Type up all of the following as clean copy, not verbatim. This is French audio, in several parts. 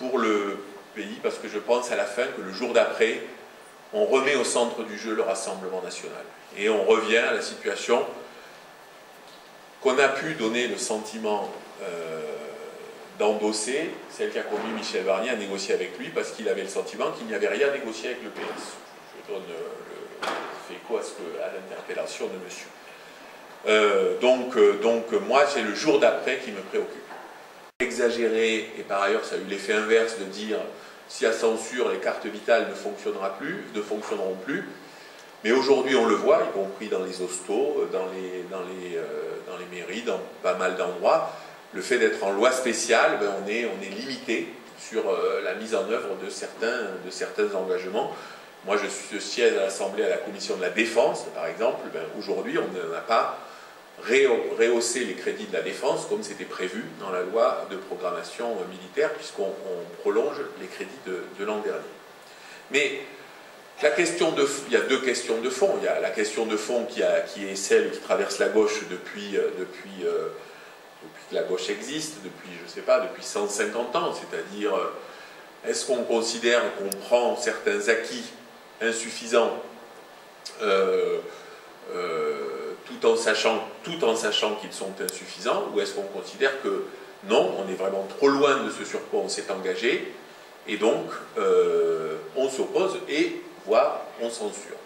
pour le pays, parce que je pense à la fin que le jour d'après, on remet au centre du jeu le Rassemblement national. Et on revient à la situation qu'on a pu donner le sentiment d'endosser, celle qui a conduit Michel Barnier à négocier avec lui, parce qu'il avait le sentiment qu'il n'y avait rien à négocier avec le PS. Je donne je fais écho à l'interpellation de monsieur. Donc moi, c'est le jour d'après qui me préoccupe. Exagéré, et par ailleurs ça a eu l'effet inverse de dire si à censure les cartes vitales ne fonctionneront plus. Mais aujourd'hui on le voit, y compris dans les hostos, dans les mairies, dans pas mal d'endroits, le fait d'être en loi spéciale, ben on est limité sur la mise en œuvre de certains engagements. Moi je siège à l'Assemblée à la commission de la défense, par exemple, ben, aujourd'hui on n'a pas rehausser les crédits de la défense comme c'était prévu dans la loi de programmation militaire, puisqu'on prolonge les crédits de l'an dernier. Mais la question il y a deux questions de fond. Il y a la question de fond qui est celle qui traverse la gauche depuis que la gauche existe, depuis, je sais pas, depuis 150 ans, c'est-à-dire est-ce qu'on considère qu'on prend certains acquis insuffisants tout en sachant qu'ils sont insuffisants, ou est-ce qu'on considère que non, on est vraiment trop loin de ce sur quoi on s'est engagé, et donc on s'oppose et voire on censure.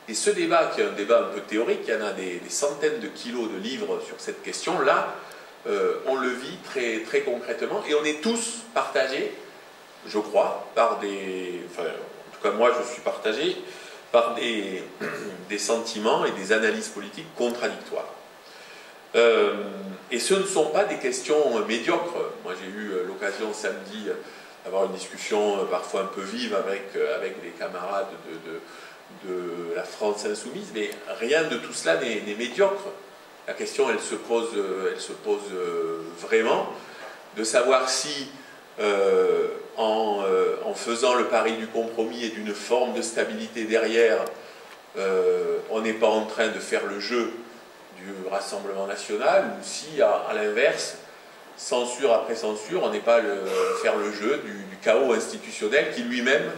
Et ce débat, qui est un débat un peu théorique, il y en a des centaines de kilos de livres sur cette question-là, on le vit très, très concrètement, et on est tous partagés, je crois, par des... Enfin, en tout cas moi je suis partagé par des sentiments et des analyses politiques contradictoires. Et ce ne sont pas des questions médiocres. Moi j'ai eu l'occasion samedi d'avoir une discussion parfois un peu vive avec des camarades de la France insoumise, mais rien de tout cela n'est médiocre. La question elle se pose vraiment de savoir si en faisant le pari du compromis et d'une forme de stabilité derrière, on n'est pas en train de faire le jeu du Rassemblement national, ou si, à l'inverse, censure après censure, on n'est pas faire le jeu du chaos institutionnel qui lui-même,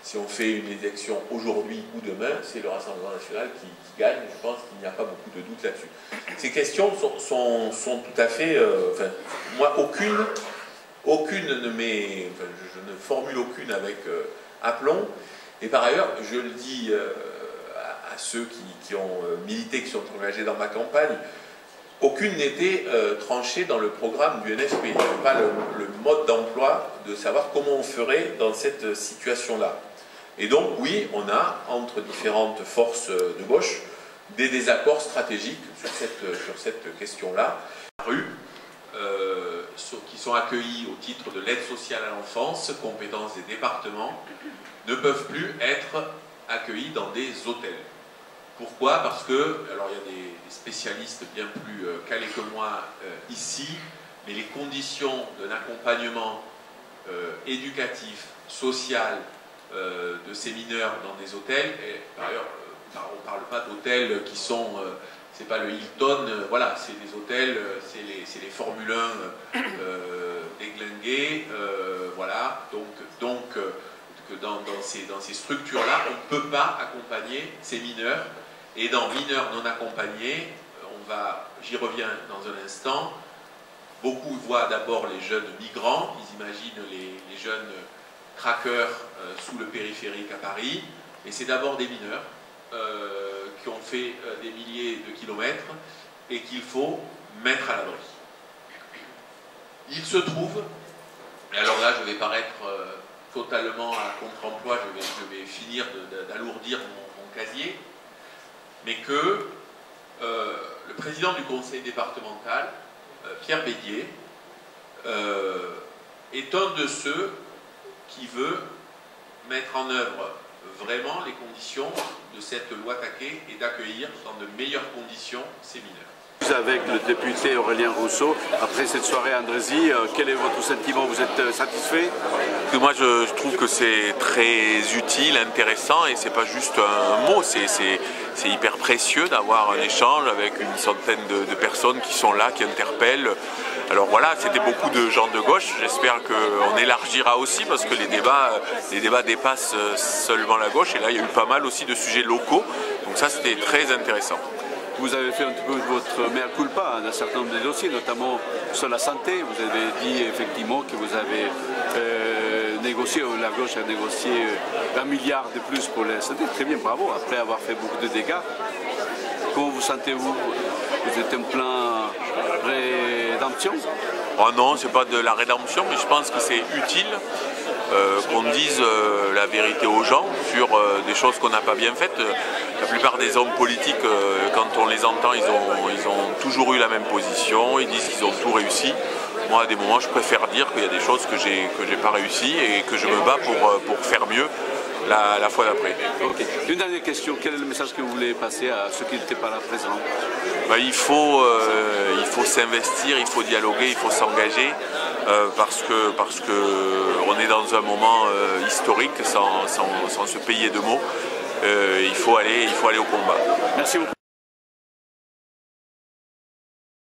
si on fait une élection aujourd'hui ou demain, c'est le Rassemblement national qui gagne. Je pense qu'il n'y a pas beaucoup de doute là-dessus. Ces questions sont tout à fait... enfin, moi, aucune ne m'est... Enfin, je ne formule aucune avec aplomb. Et par ailleurs, je le dis à ceux qui ont milité, qui sont engagés dans ma campagne, aucune n'était tranchée dans le programme du NFP. Il n'y avait pas le mode d'emploi de savoir comment on ferait dans cette situation-là. Et donc, oui, on a, entre différentes forces de gauche, des désaccords stratégiques sur cette question-là. Qui sont accueillis au titre de l'aide sociale à l'enfance, compétences des départements, ne peuvent plus être accueillis dans des hôtels. Pourquoi? Parce que, alors il y a des spécialistes bien plus calés que moi ici, mais les conditions d'un accompagnement éducatif, social de ces mineurs dans des hôtels, et par ailleurs, on ne parle pas d'hôtels qui sont... c'est pas le Hilton, voilà, c'est des hôtels, c'est les Formule 1 déglingués, voilà, donc que dans ces structures-là, on ne peut pas accompagner ces mineurs, et dans mineurs non accompagnés, j'y reviens dans un instant, beaucoup voient d'abord les jeunes migrants, ils imaginent les jeunes craqueurs sous le périphérique à Paris, et c'est d'abord des mineurs, qui ont fait des milliers de kilomètres et qu'il faut mettre à l'abri. Il se trouve, et alors là je vais paraître totalement à contre-emploi, je vais finir d'alourdir mon casier, mais que le président du conseil départemental, Pierre Bédier, est un de ceux qui veut mettre en œuvre vraiment les conditions de cette loi Taquet et d'accueillir dans de meilleures conditions ces mineurs. Avec le député Aurélien Rousseau, après cette soirée à Andrézy, quel est votre sentiment? Vous êtes satisfait? Moi je trouve que c'est très utile, intéressant et c'est pas juste un mot, c'est hyper précieux d'avoir un échange avec une centaine de personnes qui sont là, qui interpellent. Alors voilà, c'était beaucoup de gens de gauche, j'espère qu'on élargira aussi parce que les débats dépassent seulement la gauche et là il y a eu pas mal aussi de sujets locaux, donc ça c'était très intéressant. Vous avez fait un petit peu votre mea culpa d'un certain nombre de dossiers, notamment sur la santé. Vous avez dit effectivement que vous avez négocié, ou la gauche a négocié 1 milliard de plus pour la santé. Très bien, bravo, après avoir fait beaucoup de dégâts. Comment vous sentez-vous? Vous êtes en plein rédemption? Oh non, c'est pas de la rédemption, mais je pense que c'est utile qu'on dise la vérité aux gens sur des choses qu'on n'a pas bien faites. La plupart des hommes politiques, quand on les entend, ils ont toujours eu la même position, ils disent qu'ils ont tout réussi. Moi, à des moments, je préfère dire qu'il y a des choses que j'ai pas réussi et que je me bats pour faire mieux la fois d'après. Okay. Une dernière question, quel est le message que vous voulez passer à ceux qui n'étaient pas là présents? Il faut s'investir, il faut dialoguer, il faut s'engager parce que on est dans un moment historique sans se payer de mots. Il faut aller au combat. Merci beaucoup.